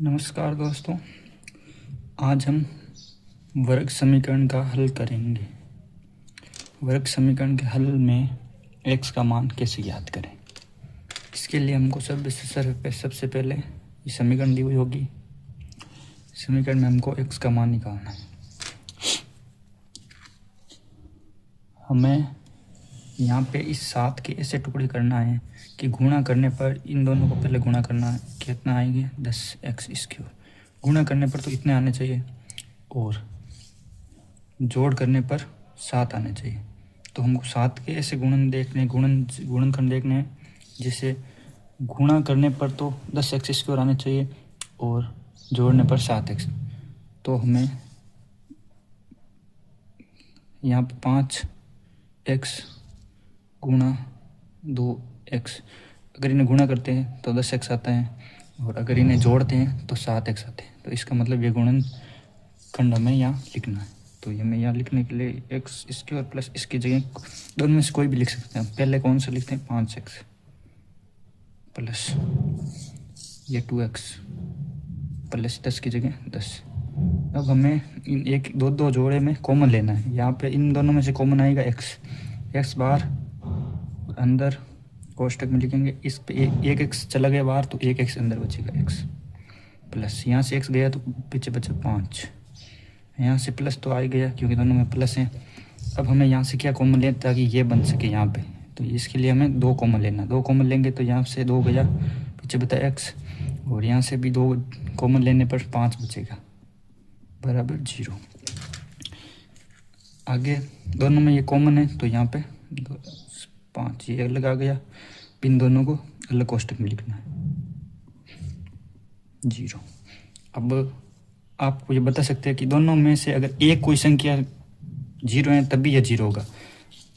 नमस्कार दोस्तों, आज हम वर्ग समीकरण का हल करेंगे। वर्ग समीकरण के हल में x का मान कैसे ज्ञात करें, इसके लिए हमको सबसे पहले ये समीकरण दी हुई होगी। समीकरण में हमको x का मान निकालना है। हमें यहाँ पे इस 7 के ऐसे टुकड़े करना है कि गुणा करने पर इन दोनों को पहले गुणा करना है। कितना आएंगे 10x²। गुणा करने पर तो इतने आने चाहिए और जोड़ करने पर 7 आने चाहिए। तो हमको 7 के ऐसे गुणनखंड देखने हैं जिसे गुणा करने पर तो 10x² आने चाहिए और जोड़ने पर 7x। तो हमें यहाँ पर 5x गुणा 2x, अगर इन्हें गुणा करते हैं तो 10x आता है और अगर इन्हें जोड़ते हैं तो 7x आते हैं। तो इसका मतलब ये गुणनखंड हमें यहाँ लिखना है। तो ये हमें यहाँ लिखने के लिए x² प्लस इसकी जगह दोनों में से कोई भी लिख सकते हैं। पहले कौन सा लिखते हैं 5x प्लस ये 2x प्लस 10 की जगह 10। अब हमें इन एक दो जोड़े में कॉमन लेना है। यहाँ पे इन दोनों में से कॉमन आएगा x बाहर, अंदर कोष्टक में लिखेंगे। इस पे एक x चला गया बाहर तो एक x अंदर बचेगा x प्लस यहाँ से x गया तो पीछे बचा 5। यहाँ से प्लस तो आ ही गया क्योंकि दोनों में प्लस हैं। अब हमें यहाँ से क्या कॉमन लें ताकि ये बन सके यहाँ पे, तो इसके लिए हमें 2 कॉमन लेना। 2 कॉमन लेंगे तो यहाँ से 2 गया, पीछे बता x और यहाँ से भी 2 कॉमन लेने पर 5 बचेगा बराबर 0। आगे दोनों में ये कॉमन है तो यहाँ पे 5 ये अलग आ गया। इन दोनों को अलग कोष्टक में लिखना है 0। अब आपको ये बता सकते हैं कि दोनों में से अगर एक कोई संख्या 0 है तभी यह 0 होगा।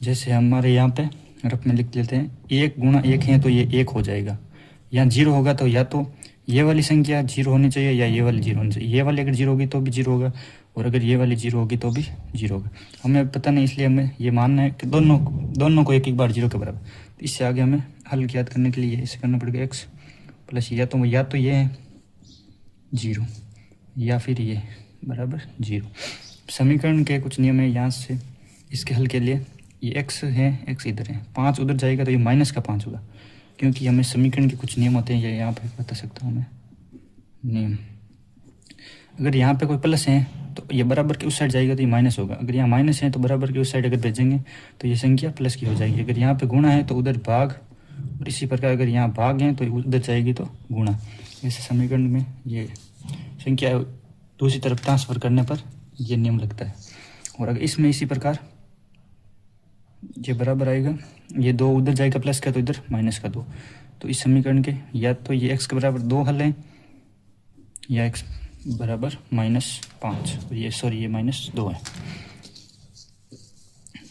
जैसे हमारे यहाँ पे रफ में लिख लेते हैं 1 गुणा 1 है तो ये 1 हो जाएगा। यहाँ 0 होगा तो या तो ये वाली संख्या 0 होनी चाहिए या ये वाली 0 होनी चाहिए। ये वाली अगर 0 होगी तो भी 0 होगा और अगर ये वाली 0 होगी तो भी 0 होगा। हमें पता नहीं, इसलिए हमें ये मानना है कि दोनों को एक बार 0 के बराबर। तो इससे आगे हमें हल ज्ञात करने के लिए इसे करना पड़ेगा x प्लस या तो ये है 0 या फिर ये बराबर 0। समीकरण के कुछ नियम है यहाँ से। इसके हल के लिए ये x है, x इधर है, 5 उधर जाएगा तो ये माइनस का 5 होगा क्योंकि हमें समीकरण के कुछ नियम होते हैं। ये यहाँ पे बता सकता हूँ मैं नियम। अगर यहाँ पे कोई प्लस है तो ये बराबर के उस साइड जाएगा तो ये माइनस होगा। अगर यहाँ माइनस है तो बराबर के उस साइड अगर भेजेंगे तो ये संख्या प्लस की हो जाएगी। अगर यहाँ पे गुणा है तो उधर भाग, और इसी प्रकार अगर यहाँ भाग है तो उधर जाएगी तो गुणा। ऐसे समीकरण में ये संख्या दूसरी तरफ ट्रांसफर करने पर यह नियम लगता है। और अगर इसमें इसी प्रकार ये बराबर आएगा, ये 2 उधर जाएगा प्लस का तो इधर माइनस का 2। तो इस समीकरण के या तो ये x के बराबर 2 हल है या x बराबर -5, ये -2 है।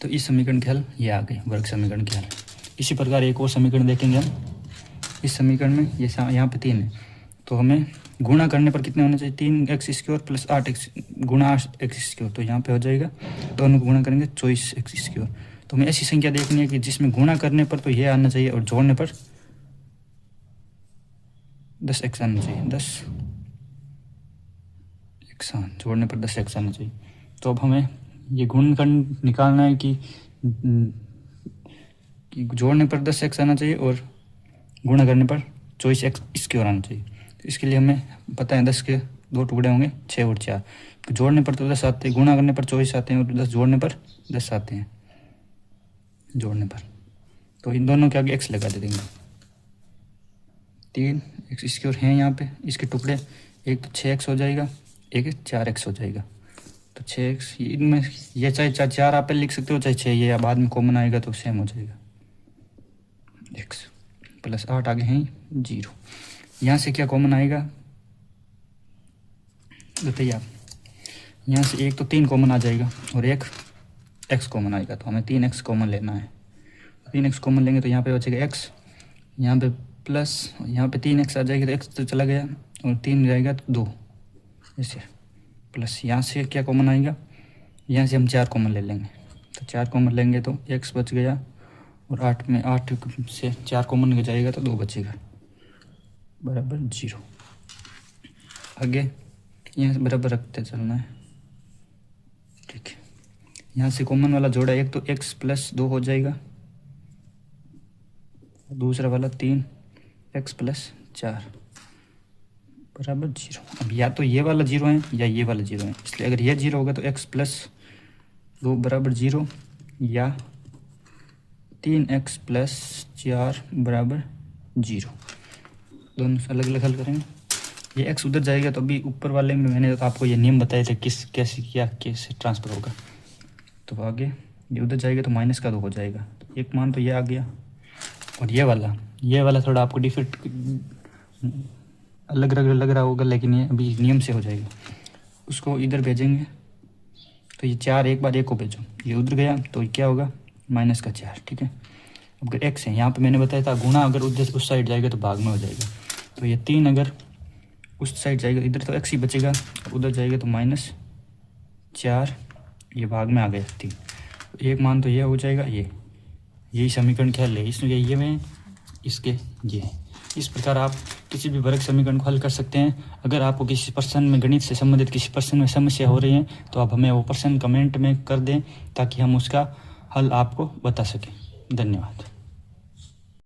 तो इस समीकरण के हल ये आ गए, वर्ग समीकरण के हल। इसी प्रकार एक और समीकरण देखेंगे हम। इस समीकरण में ये यहाँ पे 3 है तो हमें गुणा करने पर कितने होने चाहिए 3x² प्लस 8x गुणा 8x²। तो यहाँ पे हो जाएगा, दोनों को गुणा करेंगे 24x²। तो हमें ऐसी संख्या देखनी है कि जिसमें गुणा करने पर तो ये आना चाहिए और जोड़ने पर 10x आना चाहिए। 10x जोड़ने पर 10x आना चाहिए। तो अब हमें ये गुणनखंड निकालना है कि जोड़ने पर 10x आना चाहिए और गुणा करने पर 24x² आना चाहिए। तो इसके लिए हमें पता है 10 के 2 टुकड़े होंगे 6 और 4। जोड़ने पर तो 10 आते हैं, गुणा करने पर 24 आते हैं और 10 जोड़ने पर 10 आते हैं जोड़ने पर। तो इन दोनों के आगे x लगा दे देंगे। 3x² हैं यहाँ पे, इसके टुकड़े एक तो 6x हो जाएगा, एक 4x हो जाएगा। तो 6x इनमें ये चाहे 4 आप लिख सकते हो चाहे 6, ये बाद में कॉमन आएगा तो सेम हो जाएगा। x प्लस 8 आगे हैं 0। यहाँ से क्या कॉमन आएगा बताइए आप। यहाँ से एक तो 3 कॉमन आ जाएगा और एक x कॉमन आएगा। तो हमें 3x कॉमन लेना है। 3x कॉमन लेंगे तो यहाँ पे बचेगा x, यहाँ पे प्लस, यहाँ पे 3x आ जाएगी तो x तो चला गया और 3 जाएगा तो 2 ऐसे प्लस। यहाँ से क्या कॉमन आएगा, यहाँ से हम 4 कॉमन ले लेंगे। तो 4 कॉमन लेंगे तो x बच गया और 8 में 8 से 4 कॉमन जाएगा तो 2 बचेगा बराबर 0। आगे यहाँ से बराबर रखते चलना है। ठीक है, यहाँ से कॉमन वाला जोड़ा एक तो x प्लस 2 हो जाएगा, दूसरा वाला 3x प्लस 4 बराबर 0। अब या तो ये वाला 0 है या ये वाला 0 है, इसलिए अगर ये 0 होगा तो x प्लस 2 बराबर 0 या 3x प्लस 4 बराबर 0। दोनों अलग अलग हल करेंगे। ये x उधर जाएगा तो अभी ऊपर वाले में मैंने तो आपको ये नियम बताए थे किस कैसे किया कैसे ट्रांसफ़र होगा। तो आगे ये उधर जाएगा तो माइनस का 2 हो जाएगा, तो एक मान तो ये आ गया। और ये वाला थोड़ा आपको डिफिट अलग अलग लग रहा होगा, लेकिन ये अभी नियम से हो जाएगा। उसको इधर भेजेंगे तो ये 4 एक बार एक को भेजो, ये उधर गया तो ये क्या होगा माइनस का 4। ठीक है, अब अगर x है यहाँ पे मैंने बताया था गुणा अगर उधर उस साइड जाएगा तो भाग में हो जाएगा। तो ये 3 अगर उस साइड जाएगा इधर तो x ही बचेगा, उधर जाएगा तो माइनस 4, ये भाग में आ गया 3। एक मान तो ये हो जाएगा, यही समीकरण क्या ले इसमें ये में इसके ये। इस प्रकार आप किसी भी वर्ग समीकरण को हल कर सकते हैं। अगर आपको किसी प्रश्न में गणित से संबंधित किसी प्रश्न में समस्या हो रही है तो आप हमें वो प्रश्न कमेंट में कर दें ताकि हम उसका हल आपको बता सकें। धन्यवाद।